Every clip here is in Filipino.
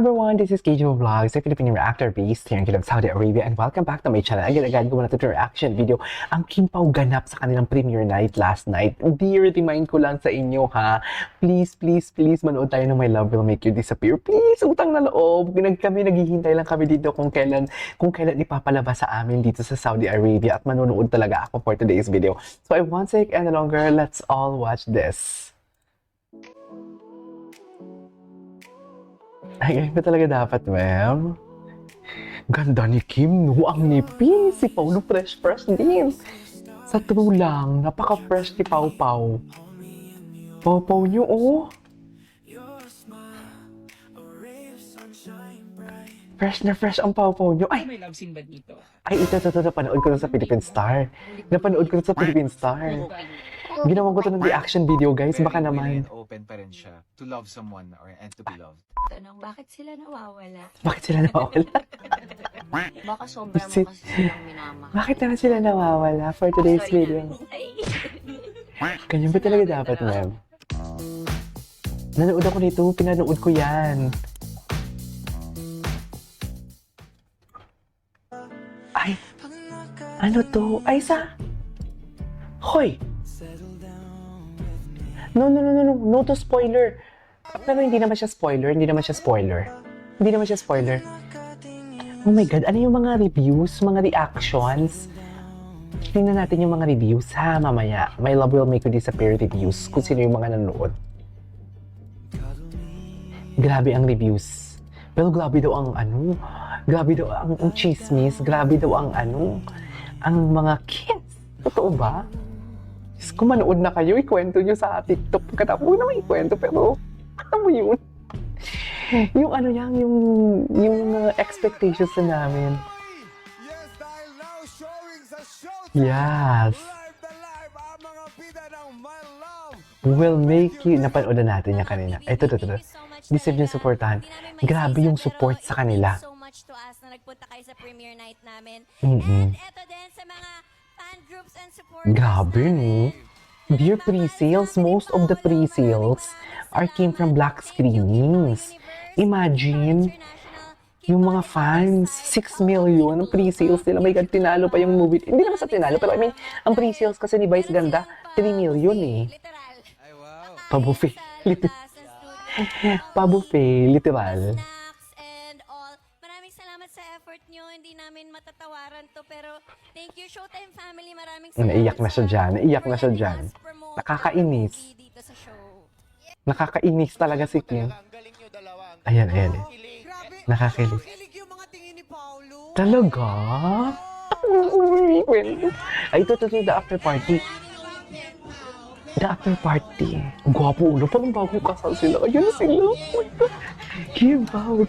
everyone, this is KJ Vlogs, a Filipino reactor based here in Kingdom, Saudi Arabia, and welcome back to my channel. Agad-agad gawa na ito reaction video. Ang Kim Pao ganap sa kanilang premiere night last night. Dear, remind ko lang sa inyo ha. Please, please, please, manood tayo ng My Love Will Make You Disappear. Please, utang na loob. Kami naghihintay lang kami dito kung kailan ipapalabas sa amin dito sa Saudi Arabia at manonood talaga ako for today's video. So I won't take any longer. Let's all watch this. Ay, ganyan ba talaga dapat, ma'am? Ganda ni Kim, no? Ang nipis. Si Paulo fresh din. Sa true lang, napaka-fresh ni Pau Pau. Pau Pau niyo, oh. Fresh na fresh ang Pau Pau niyo. Ay, May love scene ba dito? ay, ito, napanood ko na sa Philippine Star. Napanood ko na sa Philippine Star. Ginawa ko to ng reaction video, guys. Baka naman. Open pa rin siya to love someone and to be loved. Tanong, bakit sila nawawala? Bakit sila nawawala? Baka sobra mo Si- kasi silang minamahal. Bakit naman sila nawawala for today's video? Ganyan ba talaga dapat, ma'am? Nanood ako nito, pinanood ko yan. Ay, ano to? Ay, Hoy! No to spoiler. Pero hindi naman siya spoiler. Oh my God, ano yung mga reviews, mga reactions? Tingnan natin yung mga reviews ha, mamaya. My Love Will Make You Disappear reviews, kung sino yung mga nanonood. Grabe ang reviews. Pero grabe daw ang grabe daw ang chismis, grabe daw ang ang mga kids. Totoo ba? Kung manood na kayo, ikwento nyo sa TikTok. Katapos ko naman ikwento, pero ano mo yun? Yung yung expectations na namin. Yes, dahil now showing sa Showtime. Yes. Live ang mga bida ng My Love. Will make you, napanood na natin yan kanina. Ito. Deserve yung supportahan. Grabe yung support sa kanila. So much to us na nagpunta kayo sa premiere night namin. Mm-mm. And eto din sa mga fan groups and supporters. Grabe, no? Dear pre-sales, most of the pre-sales came from black screenings. Imagine, yung mga fans, 6 million ang pre-sales nila. My God, tinalo pa yung movie. Hindi naman sa tinalo, pero I mean, ang pre-sales kasi ni Vice Ganda, 3 million eh. Literal. Ay, wow. Pa-buffet. Pa-buffet, literal. Snacks and all. Maraming salamat sa effort nyo. Hindi namin matatawaran to, pero thank you Showtime family. Maraming salamat. Naiyak na siya dyan. Nakakainis. Dito sa show. Nakakainis talaga si Kim. Ang galing nyo dalawa. Ayan. Grabe. Nakakilig. Kilig yung mga tingin ni Paulo. Talaga? Ay, ito, the after party. The after party. Ang gwapo ulo. Parang bago kasal sila. Ayun sila. Oh my God. Kim Pao.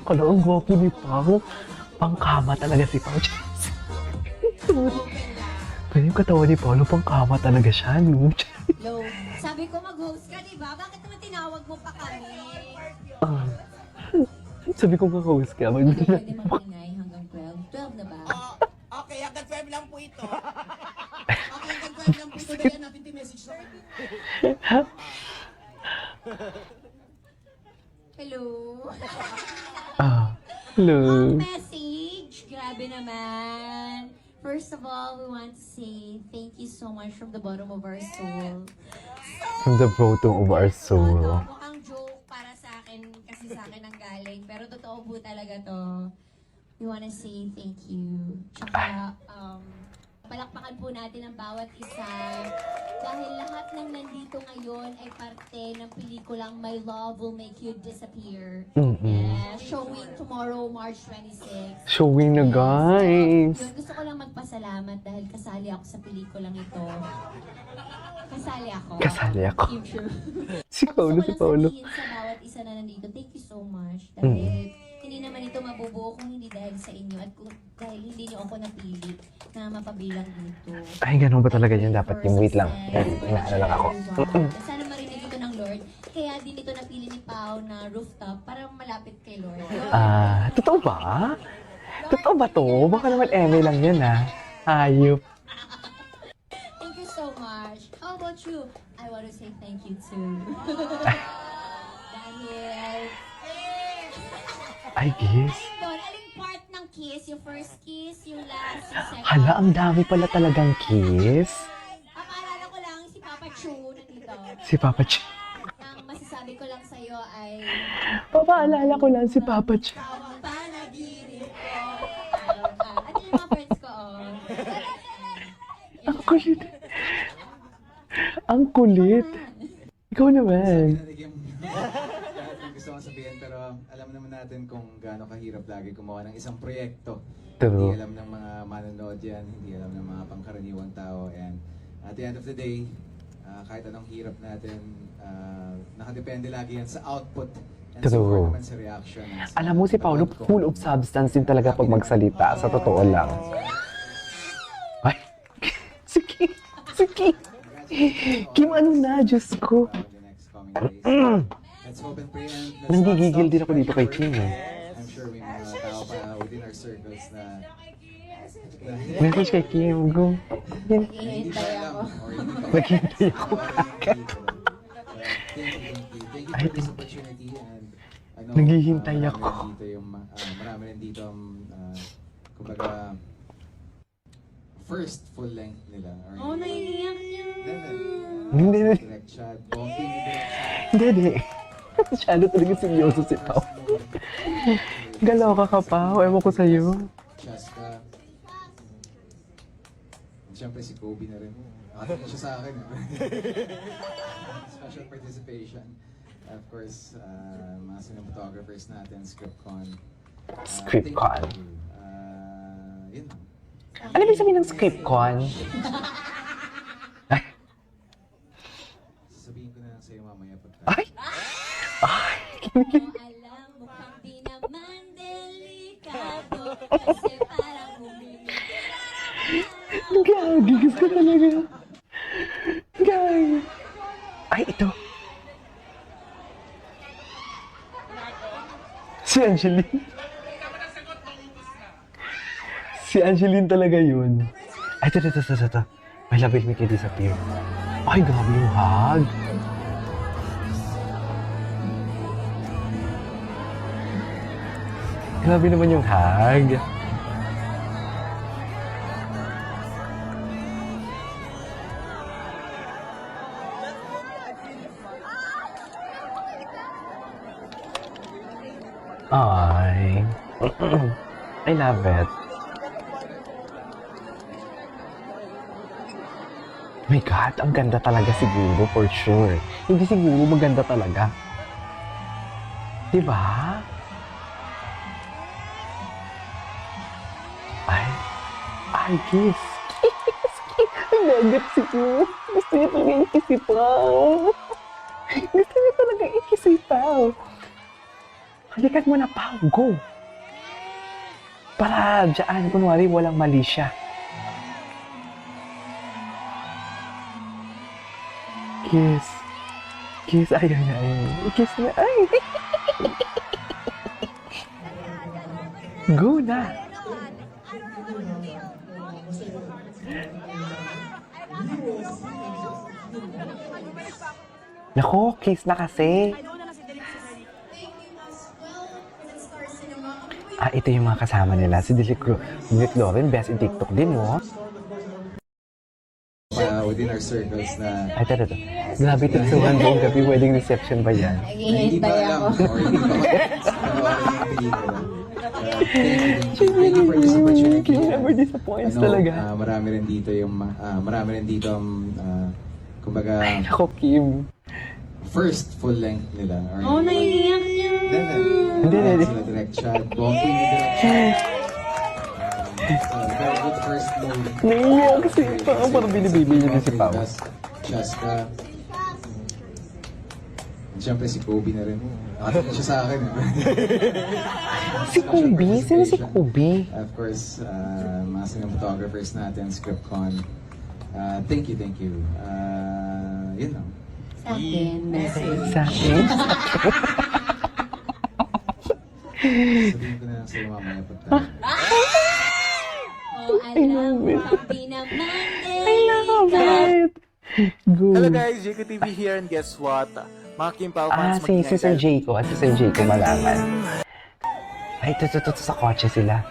Kala ang gwapo ni Pao. Pangkama talaga si Pao. Pero yung katawan ni Paulo, pangkama talaga siya, no? Hello, sabi ko mag-host ka, diba? Bakit naman tinawag mo pa kami? Sabi ko ka-host ka. Hindi pwede mag-ingay hanggang 12. 12 na ba? Okay, hanggang 12 lang po ito. Okay, hanggang 12 lang po ito. Dahil natin message sa kanya. Hello? Hello. Ang message, grabe naman. First of all, we want to say thank you so much from the bottom of our soul. From the bottom of our soul. Mukhang joke para sa akin, kasi sa akin ang galing. Pero totoo po talaga to. We want to say thank you. Tsaka, palakpakan po natin ang bawat isa. Dahil lahat ng nandito ngayon ay parte ng pelikulang My Love Will Make You Disappear. Yeah, showing tomorrow, March 26. Showing na, guys. Yun, gusto ko lang magpasalamat dahil kasali ako sa pelikulang ito. Kasali ako. Yung true. Si Paulo. Gusto ko lang sabihin sa bawat isa na nandito, thank you so much. Dahil hindi naman ito mabubuo kung hindi dahil sa inyo at kung dahil hindi niyo ako napili na mapabilang dito. Ay, ganun ba talaga yun? Dapat yung wait lang. Inaano lang ako. Sana marinig ito ng Lord. Kaya din ito napili ni Pao na rooftop para malapit kay Lord. Totoo ba? Totoo ba to? Baka naman eme lang yun, ha? Hayop. Thank you so much. How about you? I want to say thank you too. Dahil Ay, kiss. Doon, aling part ng kiss? Yung first kiss, yung last, yung second? Hala, ang dami pala talagang kiss. Ang maalala ko lang, si Papa Chu nandito. Si Papa Ch. Ang masasabi ko lang sa'yo ay... Papaalala ko lang si Papa Ch. Ang panaginip ko. At yung mga friends ko, oh. Ang kulit. Ang kulit. Ikaw naman. Lahat ng gusto kong sabihin, pero alam naman natin kung gaano kahirap lagi gumawa ng isang proyekto. True. Hindi alam ng mga manonood yan, hindi alam ng mga pangkaraniwang tao. And at the end of the day, kahit anong hirap natin, nakadepende lagi yan sa output and True. support naman sa reaction. Alam mo si Paolo, full of substance din talaga pag magsalita. Sa totoo lang. Ay, si Kim. Si Kim. Kim, ano na? Diyos ko. In the next coming days. Let's hope and pray and let's Nanggigigil not din ako stop dito kay Kim eh. I'm sure may mga tao pa within our circles na Message kay Kim. Go. hindi pa alam or hindi pa Naghihintay ako. Thank you for this opportunity and I know Naghihintay ako. marami rin dito ang kumbaga first full length nila. Oh, naiiyak niya. Hindi, hindi. Direct shot, bumping ni direct shot. Hindi. Masyado talaga seryoso si Pao. Galaw ka Pao. Ewan ko sa'yo. Chaska. And syempre si Kobe na rin. Nakatingin siya sa akin. Special participation. Of course, mga cinematographers natin, ScriptCon. ScriptCon. Yun lang. Ano ibig sabihin ng ScriptCon? Ay! Sasabihin ko na lang sa'yo mamaya pagka. Ay! Ay! Alam mo kang di naman delikado kasi parang Gagi, gusto ko talaga. Gagi. Ay, ito. Si Angeline. Si Angeline talaga yun. Ay, ito. My love will make you disappear. Ay, grabe yung hug. Grabe naman yung hug. Ay. I love it. My God, ang ganda talaga siguro for sure. Hindi siguro, maganda talaga. Diba? Ay, kiss. Kiss. Ang nagap si Kim. Gusto niya talaga ikisipaw. Gusto niya talaga ikisipaw. Halikan mo na, Pao. Go. Para dyan, kunwari, walang mali siya. Kiss. Kiss. Ayun. Kiss na. Ay. Go na. Nako, kiss na kasi. Ito yung mga kasama nila. Si Dilek Loren, best in TikTok din, no? Within our circles na Ay, ito. Grabe, tiksuhan buong gabi. Wedding reception ba yan? hindi pa alam or hindi pa Thank you for this opportunity. Kim never disappoints Ano, talaga. marami rin dito ang kumbaga Ay, nako, Kim. first full length nila. Oh, naiiyak niya. Hindi. Sila direct shot, bumping ni direct shot. Very good first move. Naiiyak si Pao. Parang binibaby niya din si Pao. Chaska. Siyempre si Kobe na rin. Nakatingin siya sa akin. Si Kobe? Sino si Kobe? Of course, mga cinematographers natin, ScriptCon. Thank you. Yun lang. Sa akin, message. Sa akin? Sabihin ko na lang sa'yo mamaya pagka. Oh, alam mo kang di naman delikado. Right. Go. Hello guys, JKTV here and guess what? Mga Kim Pao fans, Si Sir Jayco. Si Sir Jayco malaman. Ay, ito, sa kotse sila.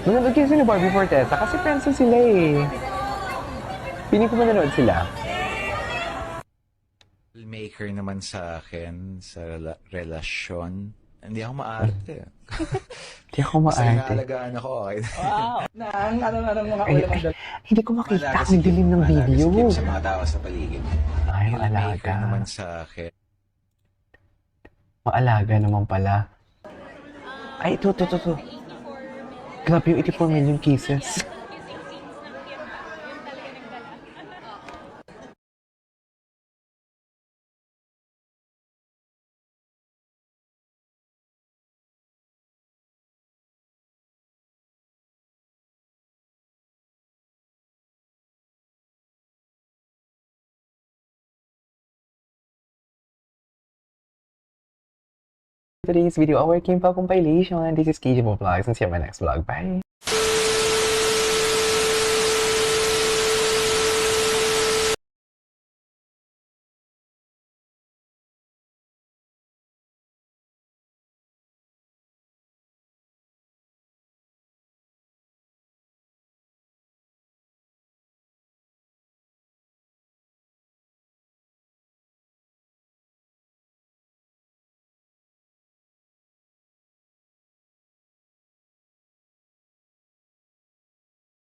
Manonood kayo sila Barbie Fortesa kasi friends na sila eh. Piling ko manonood sila. Maker naman sa akin, sa relasyon. Hindi ako maarte. Hindi ako Basta maarte. inaalagaan ako. Okay. Ay, hindi ko makita. Ang dilim ng video. Malaga sa mga tao sa paligid. Ay, ang Maker alaga. naman sa akin. Maalaga naman pala. Ay, ito. Grabe yung 84 million cases. Today's video, our Kim Pao compilation. This is KJ Vlogs and see you on my next vlog. Bye!